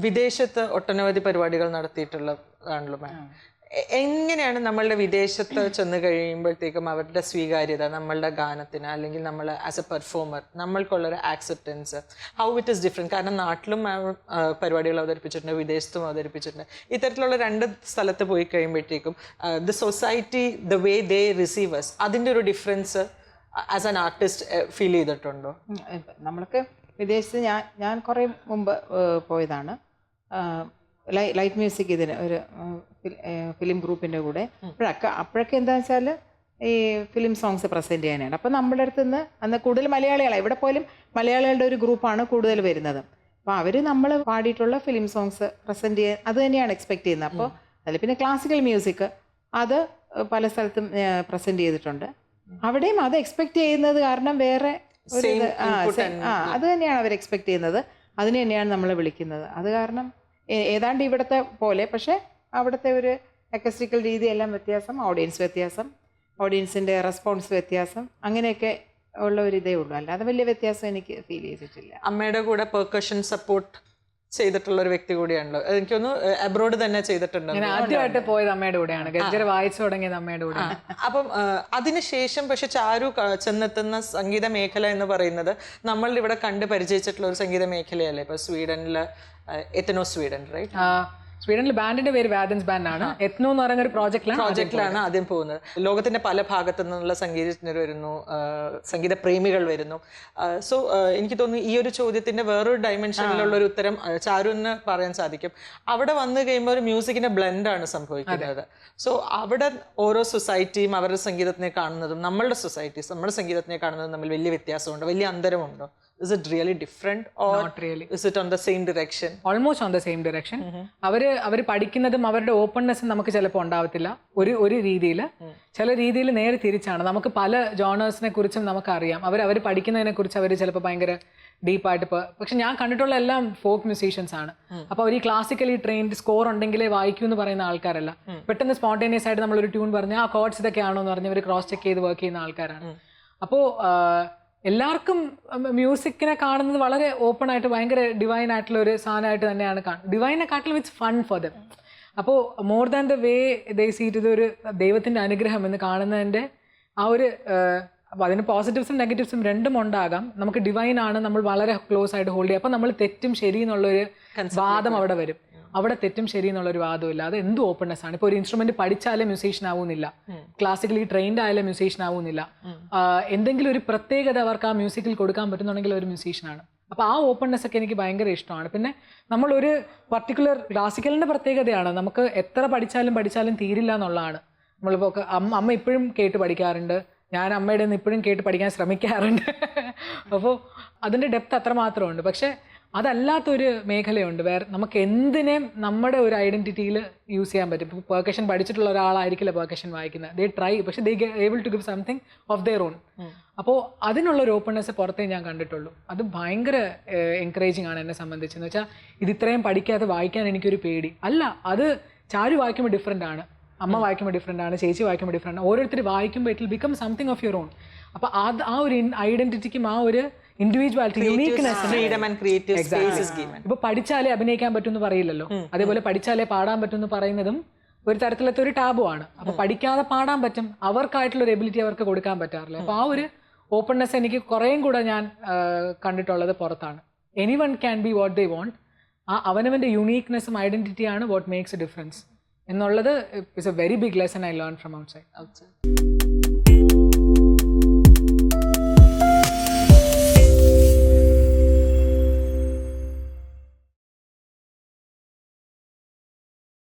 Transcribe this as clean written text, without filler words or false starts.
വിദേശത്ത് ഒട്ടനവധി പരിപാടികൾ നടത്തിയിട്ടുള്ളതാണല്ലോ മാം. എങ്ങനെയാണ് നമ്മളുടെ വിദേശത്ത് ചെന്ന് കഴിയുമ്പോഴത്തേക്കും അവരുടെ സ്വീകാര്യത നമ്മളുടെ ഗാനത്തിന് അല്ലെങ്കിൽ നമ്മൾ ആസ് എ പെർഫോമർ നമ്മൾക്കുള്ളൊരു acceptance how it is different? കാരണം നാട്ടിലും പരിപാടികൾ അവതരിപ്പിച്ചിട്ടുണ്ട്, വിദേശത്തും അവതരിപ്പിച്ചിട്ടുണ്ട്. ഇത്തരത്തിലുള്ള രണ്ട് സ്ഥലത്ത് പോയി കഴിയുമ്പോഴത്തേക്കും the society, the way they receive us, അതിൻ്റെ ഒരു difference as an artist feel ചെയ്തിട്ടുണ്ടോ? നമ്മൾക്ക് വിദേശത്ത് ഞാൻ കുറേ മുമ്പ് പോയതാണ് ലൈറ്റ് മ്യൂസിക്, ഇതിന് ഒരു ഫിലിം ഗ്രൂപ്പിൻ്റെ കൂടെ. അപ്പോഴൊക്കെ എന്താണെന്ന് വെച്ചാൽ ഈ ഫിലിം സോങ്സ് പ്രസൻറ്റ് ചെയ്യാനാണ്. അപ്പോൾ നമ്മുടെ അടുത്ത് നിന്ന് അന്ന് കൂടുതൽ മലയാളികളാണ്, എവിടെ പോലും മലയാളികളുടെ ഒരു ഗ്രൂപ്പാണ് കൂടുതൽ വരുന്നത്. അപ്പോൾ അവർ നമ്മൾ പാടിയിട്ടുള്ള ഫിലിം സോങ്സ് പ്രസൻറ്റ് ചെയ്യാൻ അത് തന്നെയാണ് എക്സ്പെക്റ്റ് ചെയ്യുന്നത്. അപ്പോൾ അതിൽ പിന്നെ ക്ലാസിക്കൽ മ്യൂസിക് അത് പല സ്ഥലത്തും പ്രസൻറ്റ് ചെയ്തിട്ടുണ്ട്. അവിടെയും അത് എക്സ്പെക്റ്റ് ചെയ്യുന്നത് കാരണം വേറെ ഒരു അത് തന്നെയാണ് അവർ എക്സ്പെക്റ്റ് ചെയ്യുന്നത്, അതിന് തന്നെയാണ് നമ്മൾ വിളിക്കുന്നത്. അത് കാരണം ഏതാണ്ട് ഇവിടുത്തെ പോലെ, പക്ഷെ അവിടുത്തെ ഒരു അക്കസ്റ്റിക്കൽ രീതിയെല്ലാം വ്യത്യാസം, ഓഡിയൻസ് വ്യത്യാസം, ഓഡിയൻസിൻ്റെ റെസ്പോൺസ് വ്യത്യാസം, അങ്ങനെയൊക്കെ ഉള്ള ഒരു ഇതേ ഉള്ളൂ. അല്ലാതെ വലിയ വ്യത്യാസം എനിക്ക് ഫീൽ ചെയ്തിട്ടില്ല. അമ്മയുടെ കൂടെ പെർക്കഷൻ സപ്പോർട്ട് ചെയ്തിട്ടുള്ള ഒരു വ്യക്തി കൂടിയാണല്ലോ. എനിക്കൊന്ന് അബ്രോഡ് തന്നെ ചെയ്തിട്ടുണ്ട്. ഞാൻ ആദ്യമായിട്ട് പോയത് അമ്മയുടെ കൂടെയാണ്, ഗജ്ജർ വായിച്ചു തുടങ്ങിയത് അമ്മയുടെ കൂടെയാണ്. അപ്പം അതിനുശേഷം പക്ഷെ ചാരു ചെന്നെത്തുന്ന സംഗീത മേഖല എന്ന് പറയുന്നത് നമ്മളുടെ ഇവിടെ കണ്ട് പരിചയിച്ചിട്ടുള്ള ഒരു സംഗീത മേഖലയല്ലേ? ഇപ്പൊ സ്വീഡനില് എത്നോ സ്വീഡൻ, റൈറ്റ്? സ്വീഡനിൽ ബാൻഡിന്റെ പേര് വാദൻസ് ബാൻഡ് ആണ്. എത്നോ എന്ന് പറയുന്ന ഒരു പ്രോജക്റ്റിലാണ് ആദ്യം പോകുന്നത്. ലോകത്തിന്റെ പല ഭാഗത്തു നിന്നുള്ള സംഗീതജ്ഞർ വരുന്നു, സംഗീത പ്രേമികൾ വരുന്നു. സോ എനിക്ക് തോന്നുന്നു ഈ ഒരു ചോദ്യത്തിന്റെ വേറൊരു ഡയമെൻഷനിലുള്ള ഒരു ഉത്തരം ചാരുവിന് പറയാൻ സാധിക്കും. അവിടെ വന്നു കഴിയുമ്പോൾ ഒരു മ്യൂസിക്കിന്റെ ബ്ലെൻഡാണ് സംഭവിക്കുന്നത്. സോ അവിടെ ഓരോ സൊസൈറ്റിയും അവരുടെ സംഗീതത്തിനെ കാണുന്നതും നമ്മളുടെ സൊസൈറ്റീസ് നമ്മുടെ സംഗീതത്തിനെ കാണുന്നതും തമ്മിൽ വലിയ വ്യത്യാസമുണ്ടോ, വലിയ അന്തരമുണ്ടോ? Is it really different or not really? Is it on the same direction? Almost on the same direction. അവർ പഠിക്കുന്നതും അവരുടെ ഓപ്പൺനെസ്സും നമുക്ക് ചിലപ്പോൾ ഉണ്ടാവത്തില്ല ഒരു രീതിയിൽ. ചില രീതിയിൽ നേരെ തിരിച്ചാണ്. നമുക്ക് പല ജോണേഴ്സിനെ കുറിച്ചും നമുക്കറിയാം. അവർ പഠിക്കുന്നതിനെ കുറിച്ച് അവർ ചിലപ്പോൾ ഭയങ്കര ഡീപ്പായിട്ട് പക്ഷെ ഞാൻ കണ്ടിട്ടുള്ള എല്ലാം ഫോക്ക് മ്യൂസീഷ്യൻസ് ആണ്. അപ്പോൾ അവർ ഈ ക്ലാസിക്കലി ട്രെയിൻഡ് സ്കോർ ഉണ്ടെങ്കിലേ വായിക്കൂ എന്ന് പറയുന്ന ആൾക്കാരല്ല. പെട്ടെന്ന് സ്പോണ്ടേനിയസ് ആയിട്ട് നമ്മളൊരു ട്യൂൺ പറഞ്ഞാൽ ആ കോഡ്സ് ഇതൊക്കെയാണോ എന്ന് പറഞ്ഞ് അവർ ക്രോസ് ചെക്ക് ചെയ്ത് വർക്ക് ചെയ്യുന്ന ആൾക്കാരാണ്. അപ്പോൾ എല്ലാവർക്കും മ്യൂസിക്കിനെ കാണുന്നത് വളരെ ഓപ്പൺ ആയിട്ട് ഭയങ്കര ഡിവൈൻ ആയിട്ടുള്ള ഒരു സാധനമായിട്ട് തന്നെയാണ് കാണുന്നത്. ഡിവൈനെക്കാട്ടിലും ഇറ്റ്സ് ഫൺ ഫോർ ദം. അപ്പോൾ more than the way they see it, ഇതൊരു ദൈവത്തിൻ്റെ അനുഗ്രഹം എന്ന് കാണുന്നതിൻ്റെ ആ ഒരു അപ്പോൾ അതിന് പോസിറ്റീവ്സും നെഗറ്റീവ്സും രണ്ടും ഉണ്ടാകാം. നമുക്ക് ഡിവൈൻ ആണ് നമ്മൾ വളരെ ക്ലോസ് ആയിട്ട് ഹോൾഡ് ചെയ്യുക. അപ്പോൾ നമ്മൾ തെറ്റും ശരി എന്നുള്ളൊരു വാദം അവിടെ വരും. അവിടെ തെറ്റും ശരി എന്നുള്ളൊരു വാദമില്ല. അത് എന്ത് ഓപ്പൺനെസ് ആണ്. ഇപ്പോൾ ഒരു ഇൻസ്ട്രുമെന്റ് പഠിച്ചാലേ മ്യൂസീഷ്യൻ ആവുന്നില്ല, ക്ലാസിക്കലി ട്രെയിൻഡ് ആയാലേ മ്യൂസീഷ്യൻ ആവുന്നില്ല. എന്തെങ്കിലും ഒരു പ്രത്യേകത അവർക്ക് ആ മ്യൂസിക്കിൽ കൊടുക്കാൻ പറ്റുന്നുണ്ടെങ്കിൽ ഒരു മ്യൂസീഷ്യനാണ്. അപ്പോൾ ആ ഓപ്പൺനെസ് ഒക്കെ എനിക്ക് ഭയങ്കര ഇഷ്ടമാണ്. പിന്നെ നമ്മളൊരു പർട്ടിക്കുലർ ക്ലാസിക്കലിൻ്റെ പ്രത്യേകതയാണ്, നമുക്ക് എത്ര പഠിച്ചാലും തീരില്ല എന്നുള്ളതാണ്. നമ്മളിപ്പോൾ അമ്മ ഇപ്പോഴും കേട്ട് പഠിക്കാറുണ്ട്, ഞാൻ അമ്മയുടെ നിന്ന് ഇപ്പോഴും കേട്ട് പഠിക്കാൻ ശ്രമിക്കാറുണ്ട്. അപ്പോൾ അതിൻ്റെ ഡെപ്ത് അത്രമാത്രമുണ്ട്. പക്ഷേ അതല്ലാത്തൊരു മേഖലയുണ്ട് വേറെ. നമുക്ക് എന്തിനേയും നമ്മുടെ ഒരു ഐഡൻറ്റിറ്റിയിൽ യൂസ് ചെയ്യാൻ പറ്റും. ഇപ്പോൾ പെർക്കഷൻ പഠിച്ചിട്ടുള്ള ഒരാളായിരിക്കില്ല പെർക്കഷൻ വായിക്കുന്നത്. ദേ ട്രൈ, പക്ഷേ they able to give something of their own. അപ്പോൾ അതിനുള്ളൊരു ഓപ്പൺനെസ് പുറത്തേ ഞാൻ കണ്ടിട്ടുള്ളൂ. അത് ഭയങ്കര എൻകറേജിങ് ആണ് എന്നെ സംബന്ധിച്ച്. എന്ന് വെച്ചാൽ ഇത് ഇത്രയും പഠിക്കാതെ വായിക്കാൻ എനിക്കൊരു പേടി അല്ല. അത് ചാരു വായിക്കുമ്പോൾ ഡിഫറെൻ്റ് ആണ്, അമ്മ വായിക്കുമ്പോൾ ഡിഫറെൻ്റ് ആണ്, ചേച്ചി വായിക്കുമ്പോൾ ഡിഫറെൻ്റ് ആണ്. ഓരോരുത്തർ വായിക്കുമ്പോൾ it will become something of your own. അപ്പോൾ ആ ഒരു ഐഡൻറ്റിറ്റിക്കും ആ ഒരു ഇൻഡിവിജ്വാലിറ്റി, യൂണീക്ക്നെസ്, ഇപ്പൊ പഠിച്ചാലേ അഭിനയിക്കാൻ പറ്റുമെന്ന് പറയില്ലല്ലോ. അതേപോലെ പഠിച്ചാലേ പാടാൻ പറ്റുമെന്ന് പറയുന്നതും ഒരു തരത്തിലത്തെ ഒരു ടാബു ആണ്. അപ്പൊ പഠിക്കാതെ പാടാൻ പറ്റും, അവർക്കായിട്ടുള്ള ഒരു എബിലിറ്റി അവർക്ക് കൊടുക്കാൻ പറ്റാറില്ല. അപ്പൊ ആ ഒരു ഓപ്പൺനെസ് എനിക്ക് കുറേയും കൂടെ ഞാൻ കണ്ടിട്ടുള്ളത് പുറത്താണ്. Anyone can be what they want. ആ അവനവന്റെ യുണീക്നെസ്സും ഐഡന്റിറ്റിയാണ് വാട്ട് മേക്സ് എ ഡിഫറൻസ് എന്നുള്ളത് it's a very big lesson I learn from outside.